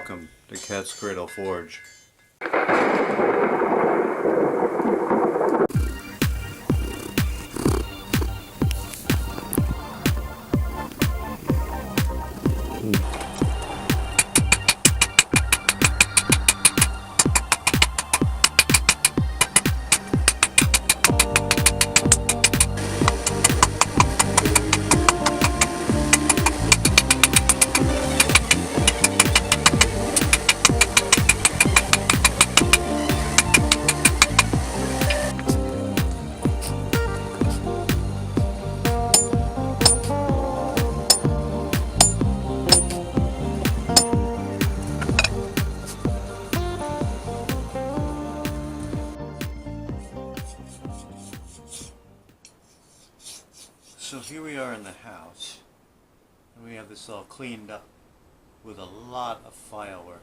Welcome to Cat's Cradle Forge. So here we are in the house, and we have this all cleaned up with a lot of file work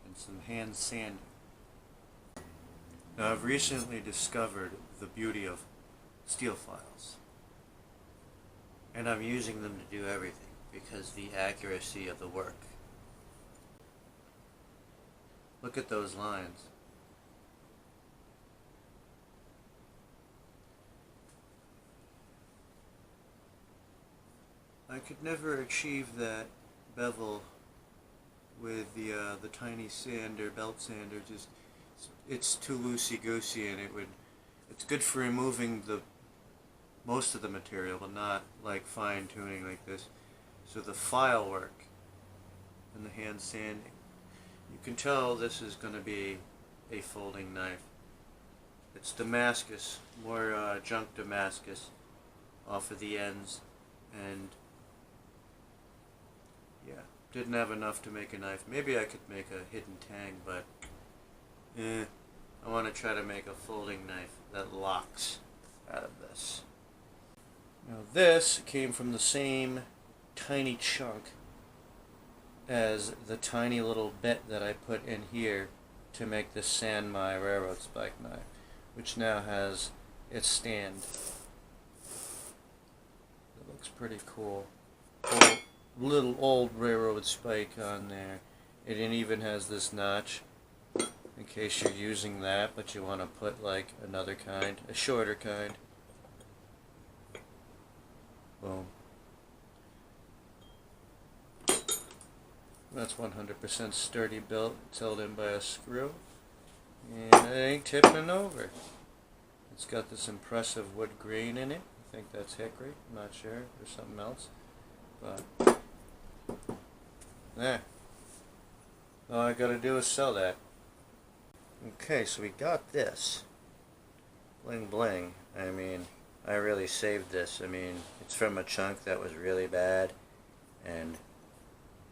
and some hand sanding. Now I've recently discovered the beauty of steel files, and I'm using them to do everything because the accuracy of the work. Look at those lines. I could never achieve that bevel with the tiny sander, belt sander. Just it's too loosey-goosey, and it's good for removing most of the material, but not like fine tuning like this. So the file work and the hand sanding, you can tell this is going to be a folding knife. It's Damascus, more junk Damascus off of the ends, and yeah, didn't have enough to make a knife. Maybe I could make a hidden tang, but I want to try to make a folding knife that locks out of this. Now this came from the same tiny chunk as the tiny little bit that I put in here to make this sand my railroad spike knife, which now has its stand. It looks pretty cool. Little old railroad spike on there. It even has this notch in case you're using that but you want to put like another kind, a shorter kind. Boom. That's 100% sturdy built. It's held in by a screw, and it ain't tipping over. It's got this impressive wood grain in it. I think that's hickory. I'm not sure. There's something else, but there. All I gotta do is sell that. Okay, so we got this. Bling bling. I mean, I really saved this. I mean, it's from a chunk that was really bad and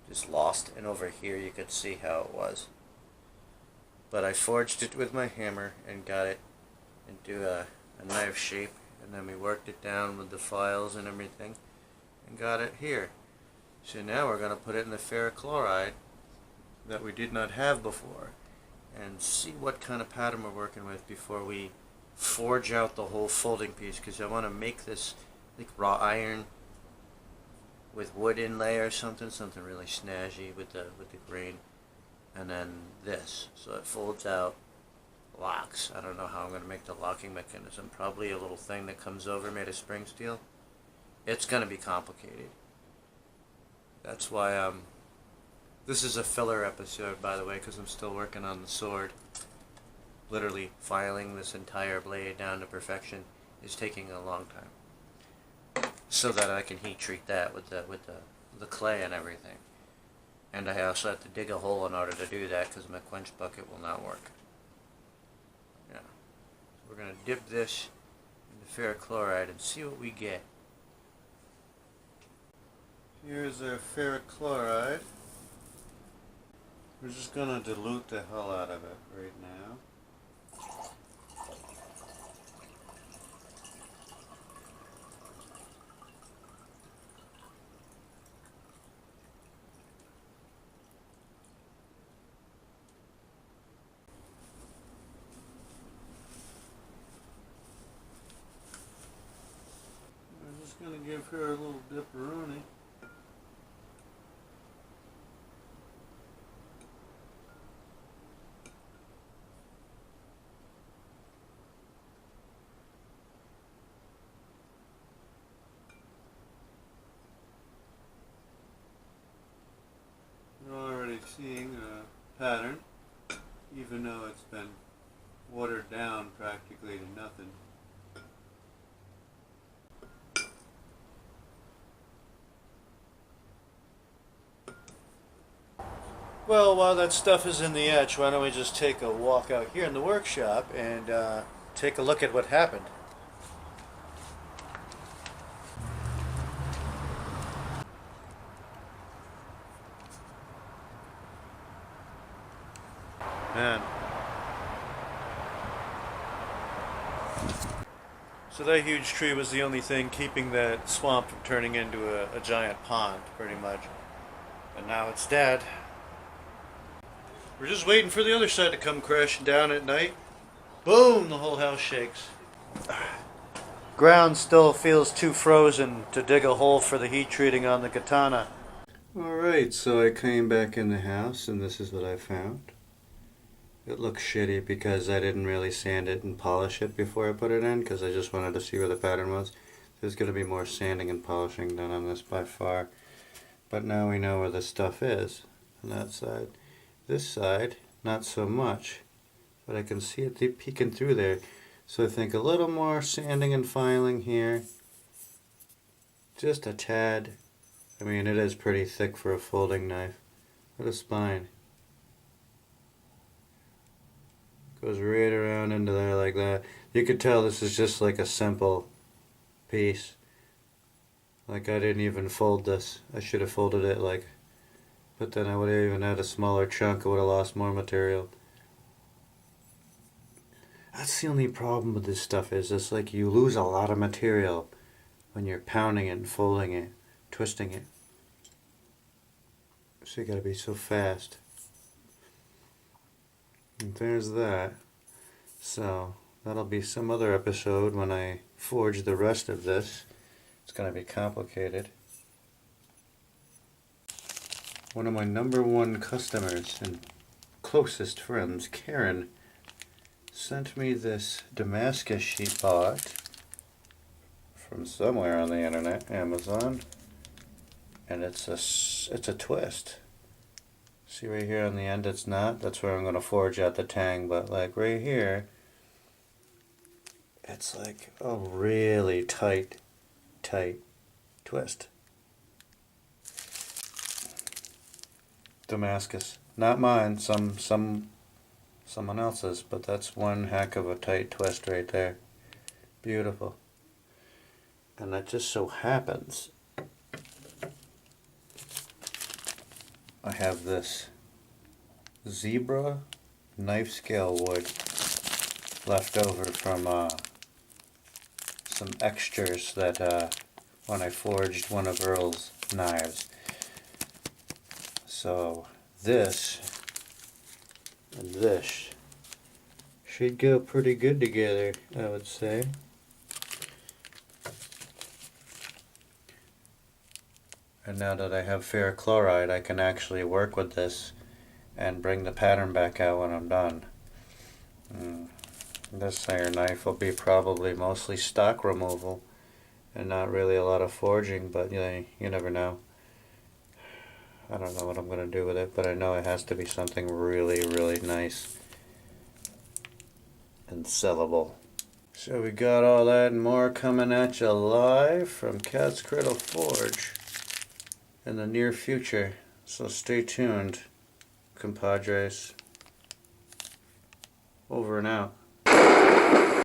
just lost. And over here you could see how it was. But I forged it with my hammer and got it into a knife shape. And then we worked it down with the files and everything and got it here. So now we're going to put it in the ferrochloride that we did not have before and see what kind of pattern we're working with before we forge out the whole folding piece, because I want to make this like raw iron with wood inlay or something really snazzy with the grain, and then this so it folds out, locks. I don't know how I'm going to make the locking mechanism. Probably a little thing that comes over made of spring steel. It's going to be complicated. That's why this is a filler episode, by the way, because I'm still working on the sword. Literally filing this entire blade down to perfection is taking a long time, so that I can heat treat that with the clay and everything. And I also have to dig a hole in order to do that because my quench bucket will not work. Yeah, so we're gonna dip this in the ferrochloride and see what we get. Here's our ferrochloride. We're just going to dilute the hell out of it right now. We're just going to give her a little dipperoni. pattern, even though it's been watered down practically to nothing. Well, while that stuff is in the etch, why don't we just take a walk out here in the workshop and take a look at what happened. Man. So that huge tree was the only thing keeping that swamp from turning into a giant pond, pretty much. And now it's dead. We're just waiting for the other side to come crashing down at night. Boom! The whole house shakes. Ground still feels too frozen to dig a hole for the heat treating on the katana. Alright, so I came back in the house and this is what I found. It looks shitty because I didn't really sand it and polish it before I put it in because I just wanted to see where the pattern was. There's going to be more sanding and polishing done on this by far. But now we know where the stuff is on that side. This side, not so much. But I can see it peeking through there. So I think a little more sanding and filing here. Just a tad. I mean, it is pretty thick for a folding knife. What a spine. Goes right around into there like that. You could tell this is just like a simple piece. Like I didn't even fold this. I should have folded it like, but then I would have even had a smaller chunk. I would have lost more material. That's the only problem with this stuff is it's like you lose a lot of material when you're pounding it and folding it, twisting it. So you gotta be so fast. And there's that. So that'll be some other episode when I forge the rest of this. It's going to be complicated. One of my #1 customers and closest friends, Karen, sent me this Damascus she bought from somewhere on the internet, Amazon, and it's a twist. See right here on the end it's not? That's where I'm going to forge out the tang, but like right here, it's like a really tight twist. Damascus. Not mine, someone else's, but that's one heck of a tight twist right there. Beautiful. And that just so happens I have this zebra knife scale wood left over from some extras that when I forged one of Earl's knives. So this and this should go pretty good together, I would say. And now that I have ferrochloride, I can actually work with this and bring the pattern back out when I'm done. This iron knife will be probably mostly stock removal and not really a lot of forging, but you never know. I don't know what I'm going to do with it, but I know it has to be something really, really nice and sellable. So we got all that and more coming at you live from Cat's Cradle Forge in the near future, so stay tuned, compadres. Over and out.